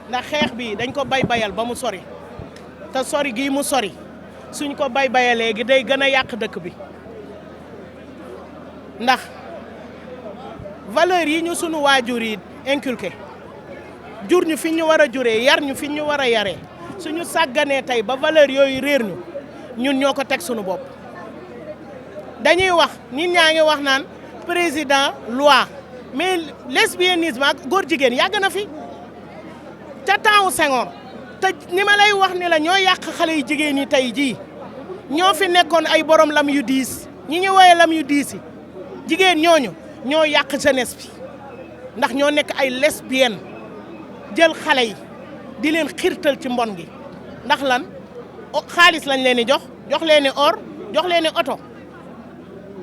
ndax xeex bi dañ ko bayal ba mu sori te sori gii mu sori suñ ko bayalee gi day gën a yàq dëkk bi ndax valeur yi ñu sunu waajur yi inculqué jur ñu fi ñu war a juree yar ñu fi ñu war a yaree suñu sàgganee tey ba valeur yooyu réer ñu ñun ñoo ko teg sunu bopp dañuy wax nit ñaa ngi wax naan président loi mais lesbianisme ak góor jigéen yàgg na fi ca temps Senghor te ni ma lay wax ni la ñoo yàq xale yu jigéen yi tey jii ñoo fi nekkoon ay borom lam yu diis ñi ñu woye lam yu diis yi jigéen ñooñu ñoo yàq jeunesse bi ndax ñoo nekk ay lesbienne jël xale yi di leen xirtal ci mbon gi ndax lan xaalis lañ leen di jox leen ni or jox leen ni oto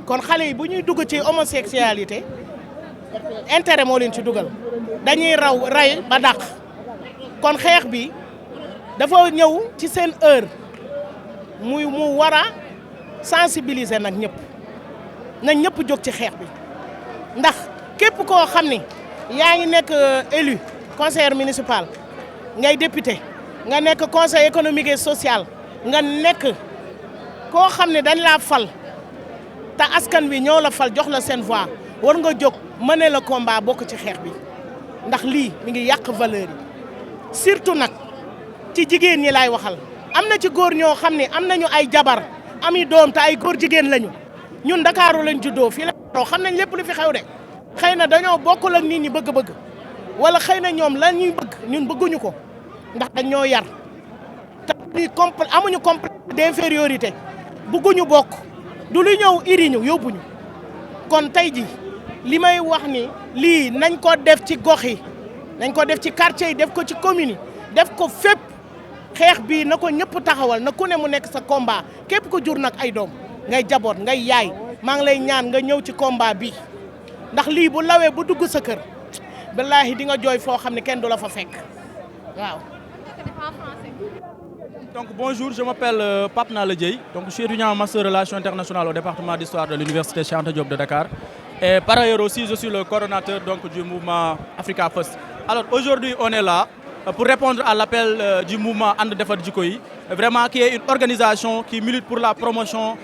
kon xale yi bu ñuy dugg ci homosexualité intérêt moo leen ci dugal dañuy ray ba dàq kon xeex bi dafa ñëw ci seen heure mu war a sensibiliser nag ñëpp nañ ñëpp jóg ci xeex bi ndax képp koo xam ni yaa ngi nekk élu conseiller municipal ngay député nga nekk conseil économique et social nga nekk koo xam ne dañ laa fal te askan wi ñoo la fal jox la seen voix war nga jóg mëne la combat bokk ci xeex bi ndax lii mi ngi yàq valeur yi surtout nag ci jigéen ñi laay waxal am na ci góor ñoo xam ne am nañu ay jabar ami doom te ay góor jigéen lañu ñun Ndakaaru lañ juddoo fii la xam nañ lépp lu fi xew de xëy na dañoo bokkul ak nit ñi bëgg-bëgg wala xëy na ñoom la ñuy bëgg ñun bëgguñu ko ndax dañ ñoo yar te amuñu complexe d'infériorité bëgguñu bokk du lu ñëw iriñu yóbbuñu kon tey ji li may wax ni lii nañ ko def ci gox yi nañ ko def ci quartier yi def ko ci commune yi def ko fépp xeex bii na ko ñëpp taxawal na ku ne mu nekk sa combat képp ko jur nag ay doom ngay jaboot ngay yaay maa ngi lay ñaan nga ñëw ci combat bi ndax lii bu lawee bu dugg sa kër billaahi di nga jooy foo xam ne kenn du la fa fekk waaw. Donc bonjour, je m'appelle Pape Nala Dieye. Donc je suis étudiant en master relations internationales au département d'histoire de l'université Cheikh Anta Diop de Dakar. Et par ailleurs aussi, je suis le coordonnateur donc du mouvement Africa First. Alors aujourd'hui, on est là pour répondre à l'appel du mouvement And Defar Jikko Yi, vraiment qui est une organisation qui milite pour la promotion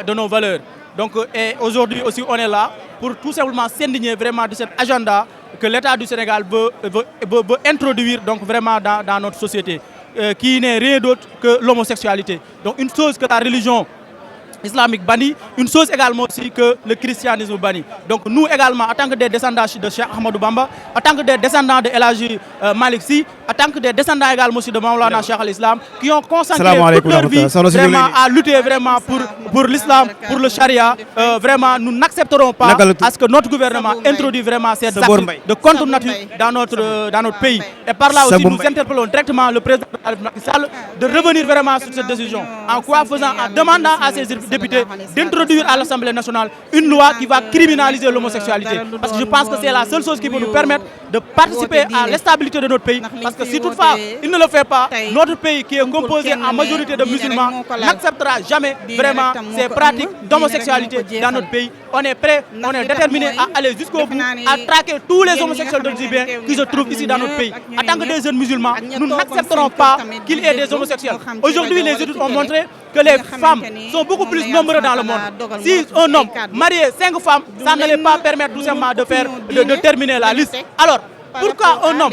de nos valeurs. Donc et aujourd'hui aussi, on est là pour tout simplement s'indigner vraiment de cet agenda que l'État du Sénégal veut introduire donc vraiment dans notre société. Qui n'est rien d'autre que l'homosexualité. Donc une chose que la religion islamique bannit, une chose également aussi que le christianisme bannit. Donc nous également, en tant que des descendants de Cheikh Ahmadou Bamba, en tant que des descendants de El Hadji Malick Sy, en tant que des descendants également aussi de Maulana Cheikh al-Islam, qui ont consacré toute leur vie vraiment à lutter vraiment pour l'islam, pour le charia, vraiment nous n'accepterons pas à ce que notre gouvernement introduise vraiment ces actes de contre nature dans notre pays. Et par là aussi nous interpellons directement le président Macky Sall de revenir vraiment sur cette décision. En quoi faisant, en demandant à ses députés d'introduire à l'Assemblée nationale une loi qui va criminaliser l'homosexualité. Parce que je pense que c'est la seule chose qui peut nous permettre de participer à l'instabilité de notre pays. Parce que si toutefois il ne le fait pas, notre pays qui est composé en majorité de musulmans n'acceptera jamais vraiment ces pratiques d'homosexualité dans notre pays. On est prêt, on est déterminé à aller jusqu'au bout, à traquer tous les homosexuels de Libyen qui se trouvent ici dans notre pays. En tant que des jeunes musulmans, nous n'accepterons pas qu'il y ait des homosexuels. Aujourd'hui, les études ont montré que les femmes sont beaucoup plus nombreuses dans le monde. Si un homme mariait 5 femmes, ça n'allait pas permettre tout simplement de terminer la liste. Alors, pourquoi un homme,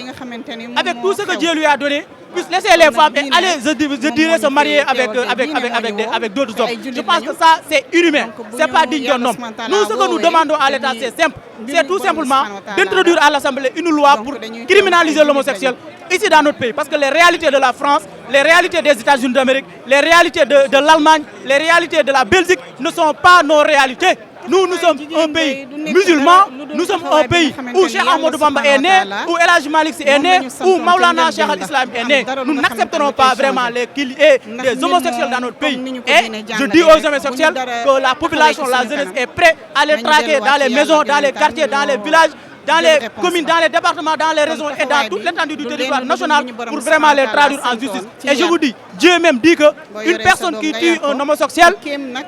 avec tout ce que Dieu lui a donné, puisse laisser les femmes et aller, je dirais, se marier avec d'autres hommes? Je pense que ça, c'est inhumain. Ce n'est pas digne d'un homme. Nous, ce que nous demandons à l'État, c'est simple. C'est tout simplement d'introduire à l'Assemblée une loi pour criminaliser l'homosexuel ici dans notre pays. Parce que les réalités de la France, les réalités des États-Unis d'Amérique, les réalités de l'Allemagne, les réalités de la Belgique ne sont pas nos réalités. Nous sommes un pays musulman, nous sommes un pays où Cheikh Ahmadou Bamba est né, où El Hadji Malick Sy est né, où Maulana Cheikh al-Islam est né. Nous n'accepterons pas vraiment qu'il y ait des homosexuels dans notre pays. Et je dis aux homosexuels que la population, la jeunesse est prête à les traquer dans les maisons, dans les quartiers, dans les villages, dans les communes, dans les départements, dans les régions et dans toute l'étendue du territoire national pour vraiment les traduire en justice. Et je vous dis, Dieu même dit que une personne qui tue un homosexuel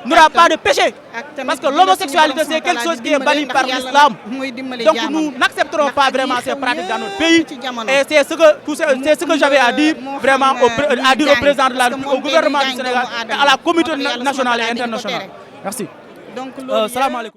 n'aura pas de péché. Parce que l'homosexualité, c'est quelque chose qui est banni par l'islam. Donc nous n'accepterons pas vraiment ces pratiques dans notre pays. Et c'est ce que j'avais à dire vraiment au président de la République, au gouvernement du Sénégal et à la communauté nationale et internationale. Merci. Salam alaikum.